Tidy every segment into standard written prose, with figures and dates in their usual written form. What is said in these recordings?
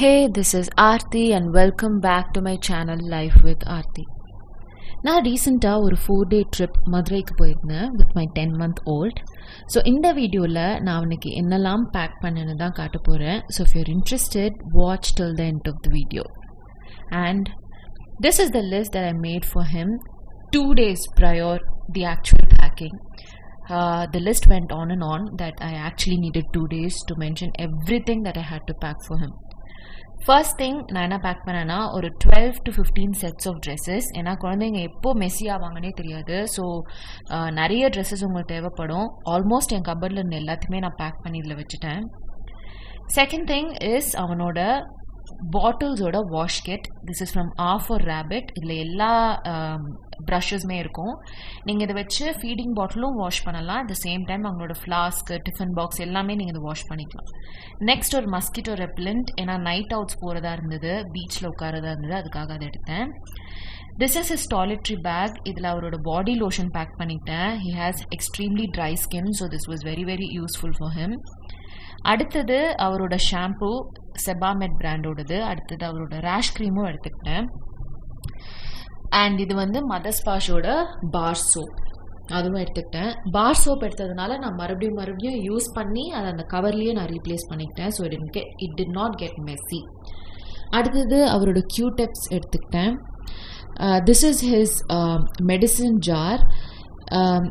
Hey, this is Aarti and welcome back to my channel Life with Aarti. நான் ரீசெண்டாக ஒரு 4-day trip மதுரைக்கு போயிருந்தேன் with my 10-month old. So இந்த வீடியோவில் நான் அவனுக்கு என்னெல்லாம் பேக் பண்ணேன்னு தான் காட்ட போகிறேன். So if you're interested, watch till the end of the video. And this is the list that I made for him 2 days prior the actual packing. The list went on that I actually needed 2 days to mention everything that I had to pack for him. First thing நான் என்ன back பண்ணேன்னா ஒரு 12 to 15 sets of dresses. ஏன்னா குழந்தைங்க எப்போ Messi ஆவாங்கன்னே தெரியாது. So நிறைய dresses உங்களுக்கு தேவைப்படும். ஆல்மோஸ்ட் என் கபர்டில் இருந்த எல்லாத்தையுமே நான் பேக் பண்ணி இதில் வச்சுட்டேன். செகண்ட் திங் இஸ் அவனோட பாட்டில்ஸோட wash kit. This is from R for Rabbit. இதில் எல்லா ப்ரஷஸுமே இருக்கும். நீங்கள் இதை வச்சு ஃபீடிங் பாட்டிலும் வாஷ் பண்ணலாம். அட் த சேம் டைம் அவங்களோட ஃப்ளாஸ்க்கு டிஃபன் பாக்ஸ் எல்லாமே நீங்கள் இதை வாஷ் பண்ணிக்கலாம். நெக்ஸ்ட் ஒரு மஸ்கிட்டோ ரெப்லண்ட். ஏன்னா நைட் அவுட்ஸ் போகிறதா இருந்தது, பீச்சில் உட்காரதா இருந்தது, அதுக்காக அதை எடுத்தேன். This is his toiletry bag. இதில் அவரோட பாடி லோஷன் பேக் பண்ணிட்டேன். He has extremely dry skin, so this was very very useful for him. அடுத்தது அவரோட ஷாம்பூ செபாமெட் பிராண்டோடது. அடுத்தது அவரோட ரேஷ் க்ரீமும் எடுத்துக்கிட்டேன். அண்ட் இது வந்து மதர்ஸ் பாஷோட பார் சோப், அதுவும் எடுத்துக்கிட்டேன். பார் சோப் எடுத்ததுனால நான் மறுபடியும் யூஸ் பண்ணி அதை அந்த கவர்லேயே நான் ரீப்ளேஸ் பண்ணிக்கிட்டேன். So it did not get messy. அடுத்தது அவரோட கியூடெப்ஸ் எடுத்துக்கிட்டேன். This is his medicine jar.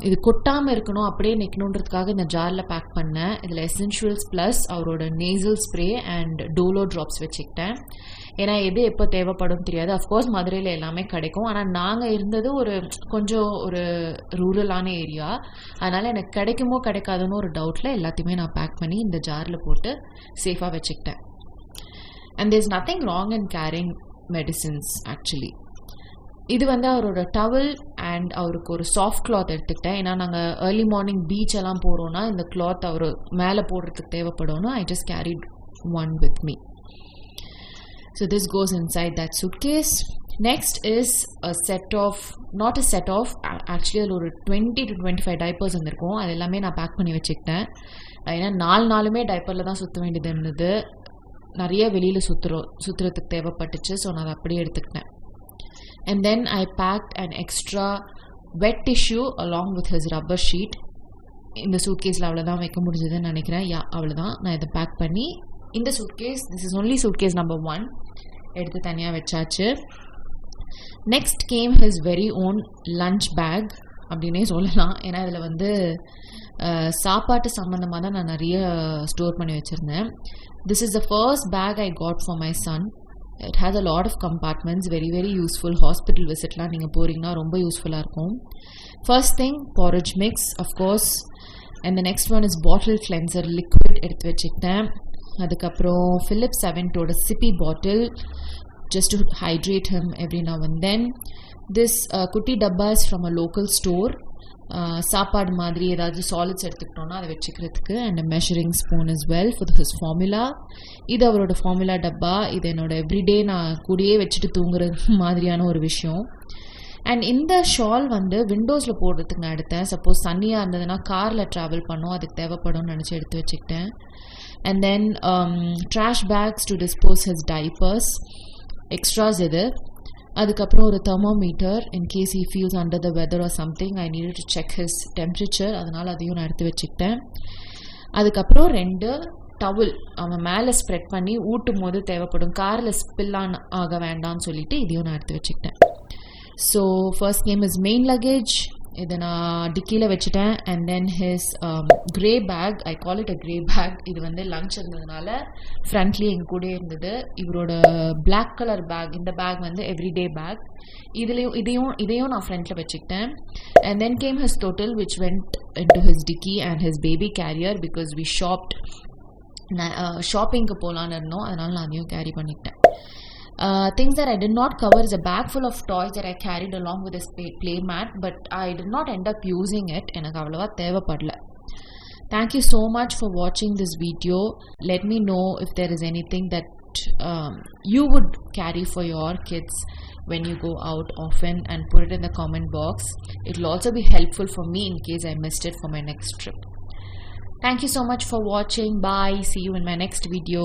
இது கொட்டாமல் இருக்கணும், அப்படியே நிற்கணுன்றதுக்காக இந்த ஜாரில் பேக் பண்ணேன். இதில் எசென்ஷியல்ஸ் ப்ளஸ் அவரோட nasal spray and Dolo drops வச்சுக்கிட்டேன். ஏன்னா எது எப்போ தேவைப்படும் தெரியாது. அஃப்கோர்ஸ் மதுரையில் எல்லாமே கிடைக்கும். ஆனால் நாங்கள் இருந்தது கொஞ்சம் ஒரு ரூரலான ஏரியா. அதனால் எனக்கு கிடைக்குமோ கிடைக்காதுன்னு ஒரு டவுட்டில் எல்லாத்தையுமே நான் பேக் பண்ணி இந்த ஜாரில் போட்டு சேஃபாக வச்சுக்கிட்டேன். And there is nothing wrong in carrying medicines actually. இது வந்து அவரோட டவல் அண்ட் அவருக்கு ஒரு சாஃப்ட் கிளாத் எடுத்துக்கிட்டேன். ஏன்னா நாங்கள் ஏர்லி மார்னிங் பீச் எல்லாம் போகிறோன்னா இந்த கிளாத் அவர் மேலே போடுறதுக்கு தேவைப்படும்னு I just carried one with me. So this goes inside that suitcase. Next is actually ஒரு 20 to 25 diapers வந்திருக்கும். அது எல்லாமே நான் பேக் பண்ணி வச்சுக்கிட்டேன். ஏன்னா 4 நாளுமே டைப்பரில் தான் சுற்ற வேண்டியது இருந்தது. நிறைய வெளியில் சுற்றுறதுக்கு தேவைப்பட்டுச்சு. ஸோ நான் அதை அப்படியே எடுத்துக்கிட்டேன். And then I packed an extra wet tissue along with his rubber sheet. இந்த சூட்கேஸில் அவ்வளோதான் வைக்க முடிஞ்சதுன்னு நினைக்கிறேன். அவ்வளோதான். நான் இதை பேக் பண்ணி இந்த suitcase, this is only suitcase number 1, எடுத்து தனியாக வச்சாச்சு. Next came his very own lunch bag அப்படின்னே சொல்லலாம். ஏன்னா இதில் வந்து சாப்பாட்டு சம்மந்தமாக தான் நான் நிறைய ஸ்டோர் பண்ணி வச்சுருந்தேன். This is the first bag I got for my son. It has a lot of compartments, very very useful. Hospital visitலாம் நீங்கள் போகிறீங்கன்னா ரொம்ப யூஸ்ஃபுல்லாக இருக்கும். First thing, porridge mix of course, and the next one is bottle cleanser liquid எடுத்து வச்சுக்கிட்டேன். அதுக்கப்புறம் Philips 7 sippy bottle just to hydrate him every now and then. This குட்டி டப்பாஸ் from a local store. சாப்பாடு மாதிரி ஏதாவது சாலிட்ஸ் எடுத்துக்கிட்டோன்னா அதை வச்சுக்கிறதுக்கு. And measuring spoon is well for his formula. இது அவரோட ஃபார்முலா டப்பா. இது என்னோட எவ்ரிடே நான் கூடயே வச்சுட்டு தூங்குற மாதிரியான ஒரு விஷயம். அண்ட் இந்த ஷால் வந்து விண்டோஸில் போடுறதுக்கு நான் எடுத்தேன். சப்போஸ் சன்னியாக இருந்ததுன்னா காரில் ட்ராவல் பண்ணோம், அதுக்கு தேவைப்படும்னு நினச்சி எடுத்து வச்சுக்கிட்டேன். And then trash bags to dispose his diapers, extras இது. அதுக்கப்புறம் ஒரு thermometer in case he feels under the weather or something. I need to check his temperature, அதனால் அதையும் நான் எடுத்து வச்சுக்கிட்டேன். அதுக்கப்புறம் 2 டவல் அவன் மேலே ஸ்ப்ரெட் பண்ணி ஊட்டும் போது தேவைப்படும், காரில் ஸ்பில்லான் ஆக வேண்டாம்னு சொல்லிட்டு இதையும் நான் எடுத்து வச்சுக்கிட்டேன். So first came is main luggage. இதை நான் டிக்கியில் வச்சுட்டேன். And then his grey bag, I call it a grey bag. இது வந்து லஞ்ச் இருந்ததுனால ஃப்ரண்ட்லேயே எங்கள் கூட இருந்தது. இவரோட பிளாக் கலர் பேக், இந்த பேக் வந்து எவ்ரிடே பேக். இதையும் நான் ஃப்ரண்ட்டில் வச்சுக்கிட்டேன். And then came his total which went into his டிக்கி and his baby carrier because we ஷாப்பிங்க்கு போகலான்னு இருந்தோம். அதனால் நான் அதையும் கேரி பண்ணிக்கிட்டேன். Things that I did not cover is a bag full of toys that I carried along with this play mat, but I did not end up using it. எனக்கு அவ்வளவா தேவைப்படல. Thank you so much for watching this video. Let me know if there is anything that you would carry for your kids when you go out often, and put it in the comment box. It will also be helpful for me in case I missed it for my next trip. Thank you so much for watching. Bye. See you in my next video.